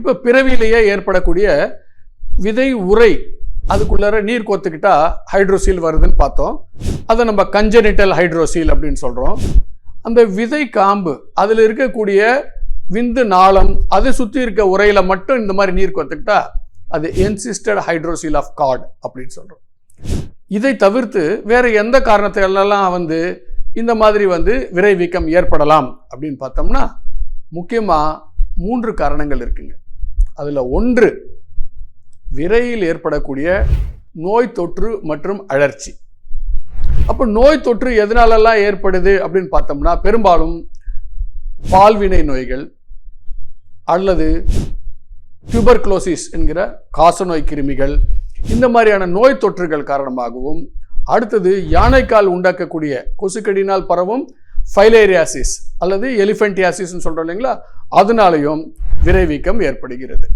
இப்போ பிறவியிலேயே ஏற்படக்கூடிய விதை உரை அதுக்குள்ளார நீர் கோத்துக்கிட்டா ஹைட்ரோசீல் வருதுன்னு பார்த்தோம். அதை நம்ம கஞ்சனிட்டல் ஹைட்ரோசீல் அப்படின்னு சொல்கிறோம். அந்த விதை காம்பு அதில் இருக்கக்கூடிய விந்து நாளம் அதை சுற்றி இருக்க உரையில் மட்டும் இந்த மாதிரி நீர் கோத்துக்கிட்டா அது என்சிஸ்டட் ஹைட்ரோசீல் ஆஃப் கார்ட் அப்படின்னு சொல்கிறோம். இதை தவிர்த்து வேறு எந்த காரணத்திலெல்லாம் இந்த மாதிரி விரைவீக்கம் ஏற்படலாம் அப்படின்னு பார்த்தோம்னா முக்கியமாக 3 காரணங்கள் இருக்குங்க. அதில் ஒன்று விரையில் ஏற்படக்கூடிய நோய் தொற்று மற்றும் அழற்சி. அப்போ நோய் தொற்று எதனாலெல்லாம் ஏற்படுது அப்படின்னு பார்த்தோம்னா பெரும்பாலும் பால்வினை நோய்கள் அல்லது டியூபர்குலோசிஸ் என்கிற காசநோய் கிருமிகள் இந்த மாதிரியான நோய் தொற்றுகள் காரணமாகவும், அடுத்தது யானைக்கால் உண்டாக்கக்கூடிய கொசுக்கடினால் பரவும் ஃபைலேரியாசிஸ் அல்லது எலிஃபென்டியாசிஸ்ன்னு சொல்கிறோம் இல்லைங்களா, அதனாலையும் விரைவீக்கம் ஏற்படுகிறது.